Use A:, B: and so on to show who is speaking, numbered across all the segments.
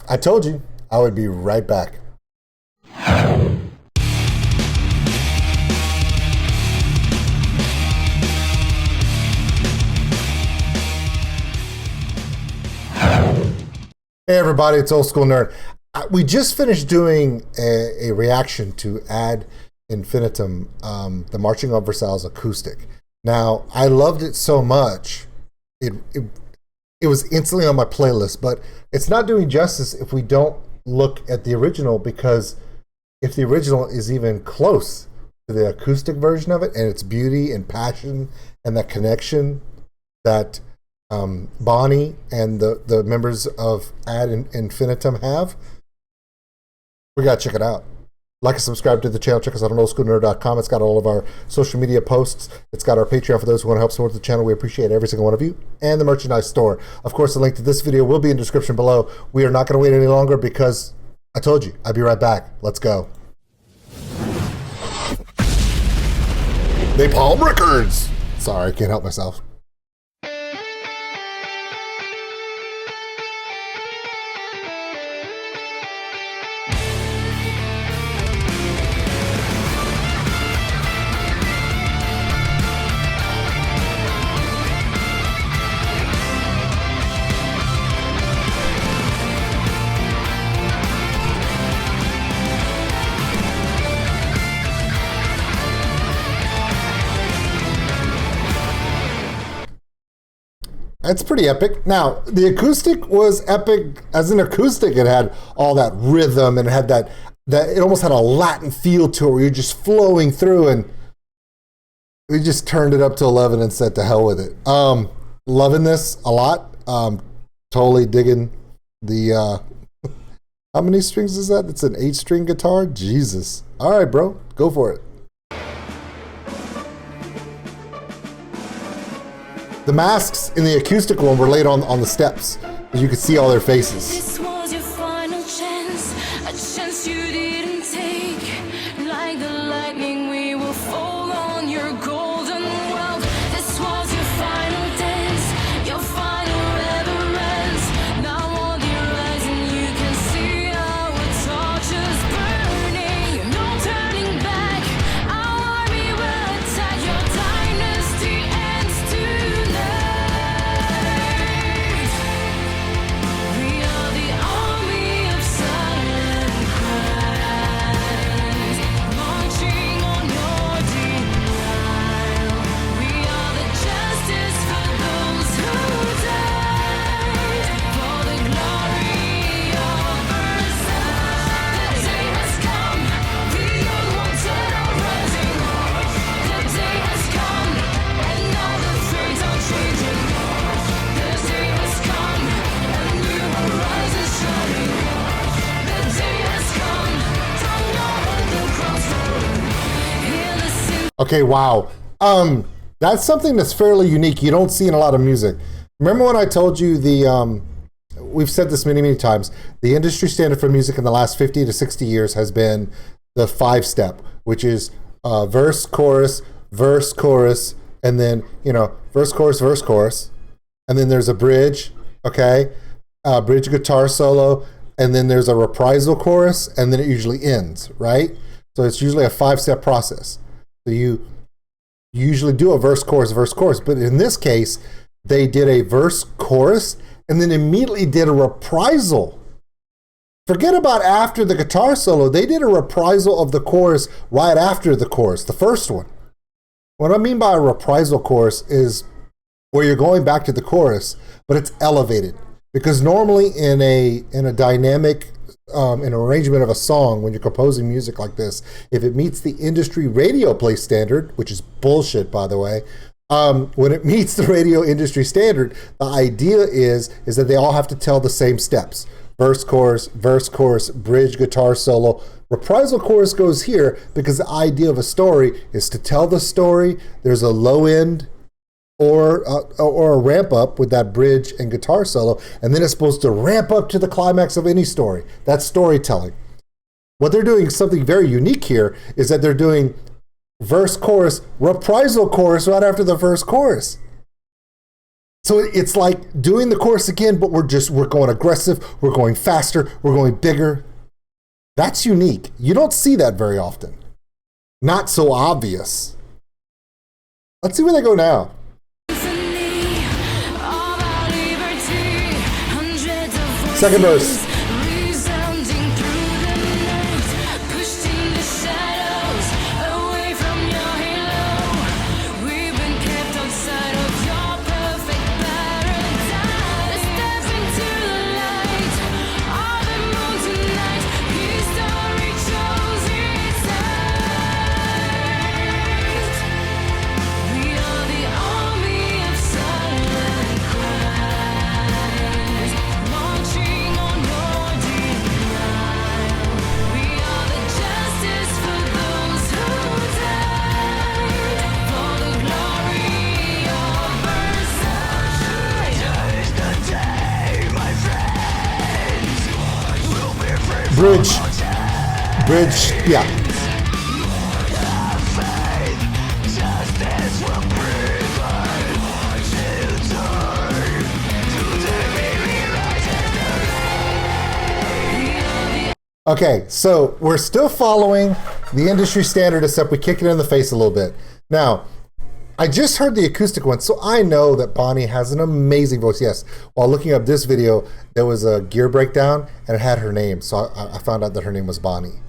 A: I told you I would be right back. Hey everybody, it's Old School Nerd. We just finished doing a reaction to Ad Infinitum, the Marching on Versailles acoustic. Now, I loved it so much, it was instantly on my playlist, but it's not doing justice if we don't look at the original, because if the original is even close to the acoustic version of it and its beauty and passion and that connection that Bonnie and the members of Ad Infinitum have, we gotta check it out. Like and subscribe to the channel. Check us out on oldschoolnerd.com. It's got all of our social media posts. It's got our Patreon for those who want to help support the channel. We appreciate every single one of you. And the merchandise store. Of course, the link to this video will be in the description below. We are not going to wait any longer because I told you. I'll be right back. Let's go. Napalm Records. Sorry, I can't help myself. It's pretty epic. Now, the acoustic was epic. As an acoustic, it had all that rhythm and it had that it almost had a Latin feel to it where you're just flowing through, and we just turned it up to 11 and said to hell with it. Loving this a lot. Totally digging the, how many strings is that? It's an 8-string guitar? Jesus. All right, bro, go for it. The masks in the acoustic one were laid on the steps, and you could see all their faces.
B: This was your final chance, a chance you didn't take. Like the lightning, we will fall on your golden world. This was your final dance, your final reverence. Now on the horizon, you can see our torches burning. No turning back, our army will attack. Your dynasty ends tonight. We are the army of silent cries, marching on your denial. We are the justice for those who died, for the glory of Versailles. The day has come, the unwanted are rising. The day has come, and now the fates are changing. The day has come, and new horizons shining. The day has come, don't know what the crossroads. Hear the symphony.
A: Okay, wow. That's something that's fairly unique. You don't see in a lot of music. Remember when I told you we've said this many, many times, the industry standard for music in the last 50 to 60 years has been the 5-step, which is verse, chorus, and then, verse, chorus, and then there's a bridge, okay? Bridge guitar solo, and then there's a reprisal chorus, and then it usually ends, right? So it's usually a 5-step process. So you usually do a verse, chorus, but in this case, they did a verse, chorus, and then immediately did a reprisal. Forget about after the guitar solo. They did a reprisal of the chorus right after the chorus, the first one. What I mean by a reprisal chorus is where you're going back to the chorus, but it's elevated. Because normally in a dynamic an arrangement of a song, when you're composing music like this, if it meets the industry radio play standard, which is bullshit, by the way, when it meets the radio industry standard, the idea is that they all have to tell the same steps. Verse, chorus, bridge, guitar solo. Reprisal chorus goes here because the idea of a story is to tell the story. There's a low end or a ramp up with that bridge and guitar solo, and then it's supposed to ramp up to the climax of any story. That's storytelling. What they're doing, something very unique here, is that they're doing verse, chorus, reprisal chorus right after the first chorus. So it's like doing the chorus again, but we're going aggressive, we're going faster, we're going bigger. That's unique. You don't see that very often. Not so obvious. Let's see where they go now. Second verse. Bridge, yeah. Okay, so we're still following the industry standard, except we kick it in the face a little bit. Now, I just heard the acoustic one, so I know that Bonnie has an amazing voice. Yes, while looking up this video, there was a gear breakdown and it had her name. So I found out that her name was Bonnie,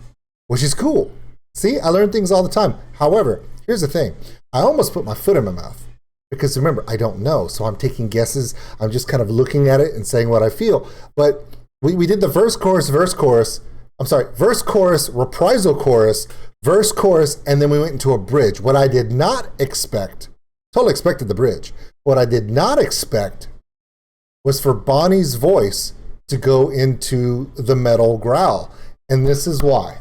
A: which is cool. See, I learn things all the time. However, here's the thing. I almost put my foot in my mouth because remember, I don't know. So I'm taking guesses. I'm just kind of looking at it and saying what I feel. But we did the verse, chorus, reprisal chorus, verse, chorus, and then we went into a bridge. What I did not expect, totally expected the bridge. What I did not expect was for Bonnie's voice to go into the metal growl. And this is why.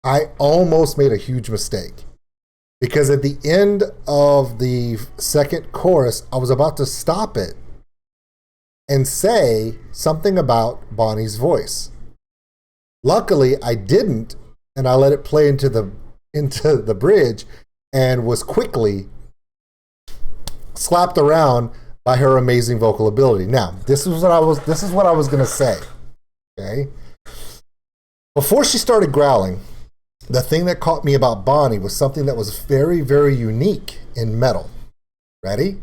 A: I almost made a huge mistake. Because at the end of the second chorus, I was about to stop it and say something about Bonnie's voice. Luckily, I didn't, and I let it play into the bridge and was quickly slapped around by her amazing vocal ability. Now, this is what I was going to say. Okay? Before she started growling, the thing that caught me about Bonnie was something that was very, very unique in metal. Ready?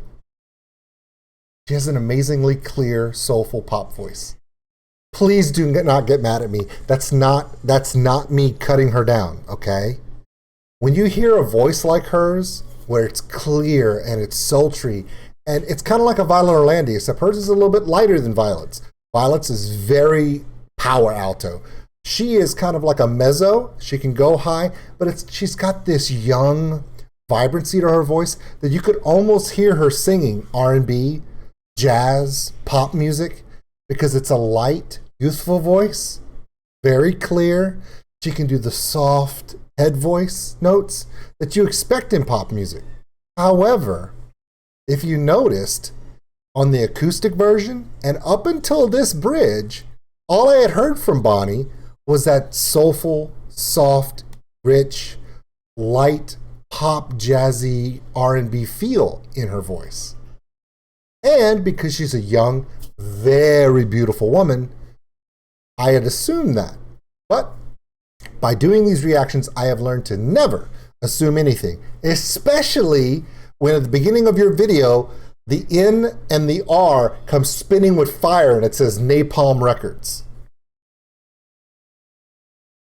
A: She has an amazingly clear, soulful pop voice. Please do not get mad at me. That's not me cutting her down, okay? When you hear a voice like hers, where it's clear and it's sultry, and it's kind of like a Violet Orlandi, except hers is a little bit lighter than Violet's. Violet's is very power alto. She is kind of like a mezzo. She can go high, but she's got this young vibrancy to her voice that you could almost hear her singing R&B, jazz, pop music, because it's a light, youthful voice, very clear. She can do the soft head voice notes that you expect in pop music. However, if you noticed on the acoustic version and up until this bridge, all I had heard from Bonnie was that soulful, soft, rich, light, pop, jazzy R&B feel in her voice. And because she's a young, very beautiful woman, I had assumed that. But by doing these reactions, I have learned to never assume anything, especially when at the beginning of your video, the N and the R come spinning with fire and it says Napalm Records.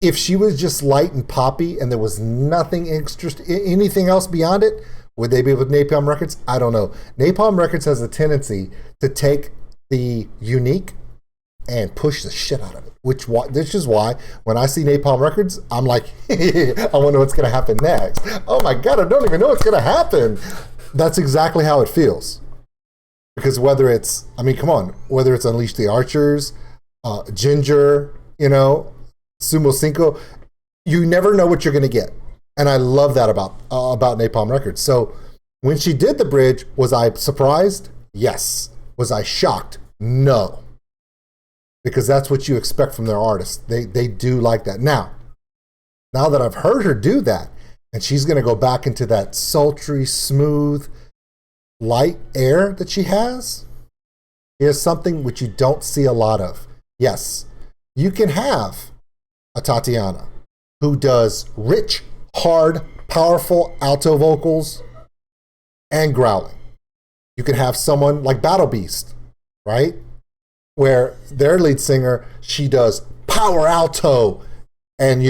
A: If she was just light and poppy and there was nothing anything else beyond it, would they be with Napalm Records? I don't know. Napalm Records has a tendency to take the unique and push the shit out of it. This is why when I see Napalm Records, I'm like, I wonder what's going to happen next. Oh my God, I don't even know what's going to happen. That's exactly how it feels. Because whether it's Unleash the Archers, Ginger, Sumo Cinco, you never know what you're going to get. And I love that about Napalm Records. So when she did the bridge, was I surprised? Yes. Was I shocked? No. Because that's what you expect from their artists. They do like that. Now that I've heard her do that, and she's going to go back into that sultry, smooth, light air that she has, Here's something which you don't see a lot of. Yes, you can have a Tatiana who does rich, hard, powerful alto vocals and growling. You can have someone like Battle Beast, right? Where their lead singer, she does power alto and,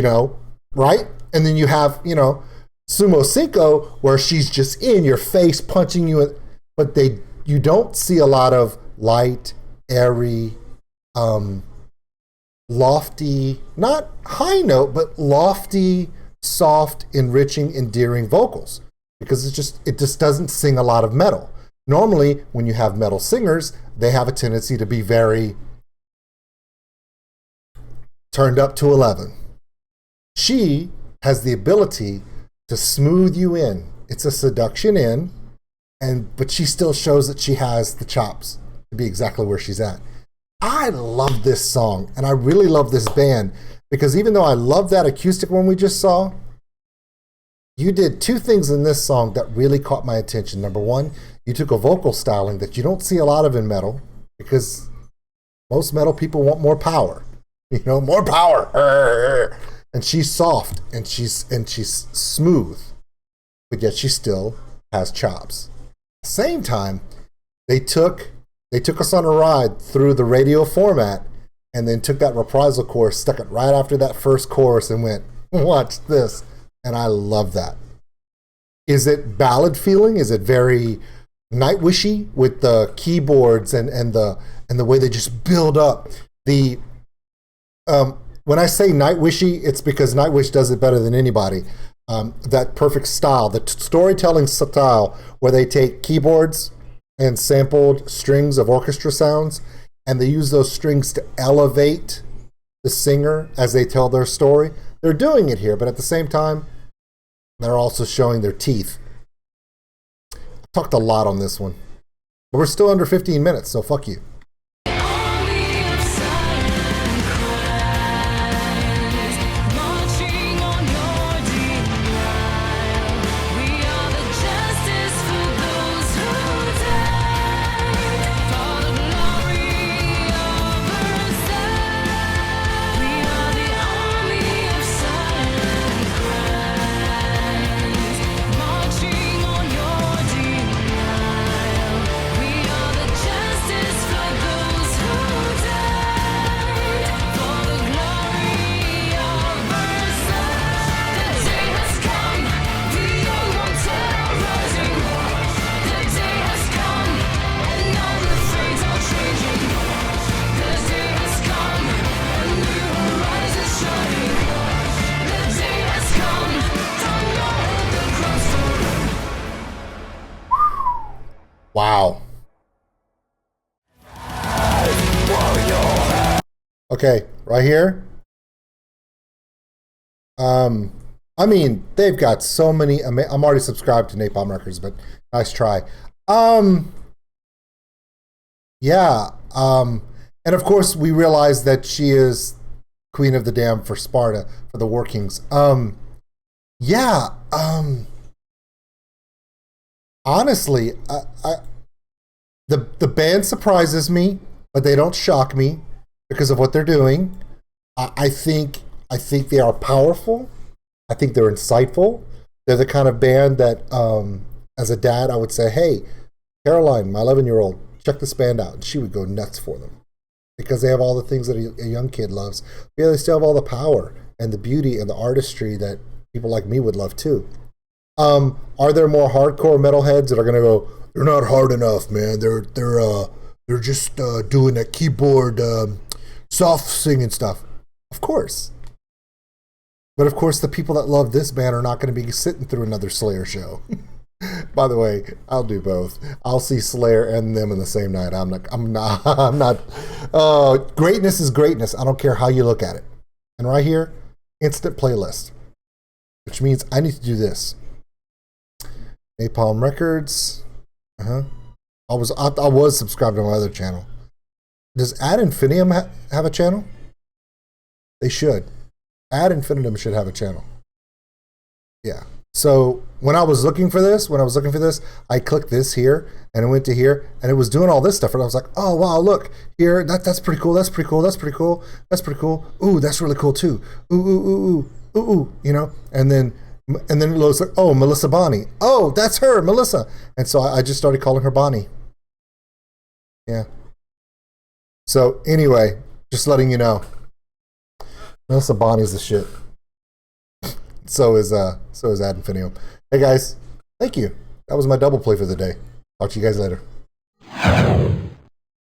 A: right? And then you have, Sumo Cinco, where she's just in your face, punching you. But you don't see a lot of light, airy, lofty, not high note, but lofty, soft, enriching, endearing vocals. Because it just doesn't sing a lot of metal. Normally, when you have metal singers, they have a tendency to be very turned up to 11. She has the ability to smooth you in. It's a seduction in, but she still shows that she has the chops to be exactly where she's at. I love this song, and I really love this band, because even though I love that acoustic one we just saw, you did two things in this song that really caught my attention. Number one, you took a vocal styling that you don't see a lot of in metal, because most metal people want more power. More power. And she's soft and she's smooth, but yet she still has chops. At the same time, they took us on a ride through the radio format, and then took that reprisal chorus, stuck it right after that first chorus, and went, watch this. And I love that. Is it ballad feeling? Is it very Nightwishy with the keyboards and the way they just build up? When I say Nightwishy, it's because Nightwish does it better than anybody. That perfect style, the storytelling style, where they take keyboards and sampled strings of orchestra sounds, and they use those strings to elevate the singer as they tell their story. They're doing it here, but at the same time, they're also showing their teeth. I talked a lot on this one, but we're still under 15 minutes, so fuck you. Wow. Okay, right here. I mean, they've got so many. I'm already subscribed to Napalm Records, but nice try. Yeah. And of course, we realize that she is Queen of the Damned for Sparta, for the workings. Yeah. Honestly, the band surprises me, but they don't shock me because of what they're doing. I think they are powerful. I think they're insightful. They're the kind of band that, as a dad, I would say, hey, Caroline, my 11-year-old, check this band out. And she would go nuts for them because they have all the things that a young kid loves. Yeah, they still have all the power and the beauty and the artistry that people like me would love too. Are there more hardcore metalheads that are going to go, they're not hard enough, man. They're just doing that keyboard soft singing stuff. Of course. But of course, the people that love this band are not going to be sitting through another Slayer show. By the way, I'll do both. I'll see Slayer and them in the same night. I'm not. Greatness is greatness. I don't care how you look at it. And right here, instant playlist, which means I need to do this. Napalm Records. I was subscribed to my other channel. Does Ad Infinitum have a channel? They should. Ad Infinitum should have a channel. Yeah. So when I was looking for this, I clicked this here and it went to here and it was doing all this stuff. And I was like, oh wow, look here. That's pretty cool. That's pretty cool. That's pretty cool. That's pretty cool. Ooh, that's really cool too. Ooh, ooh, ooh, ooh, ooh, ooh, you know, and then it looks like, oh, Melissa Bonnie. Oh, that's her, Melissa. And so I just started calling her Bonnie. Yeah. So anyway, just letting you know, Melissa Bonnie's the shit. So is Ad Infinitum. Hey guys, thank you. That was my double play for the day. Talk to you guys later.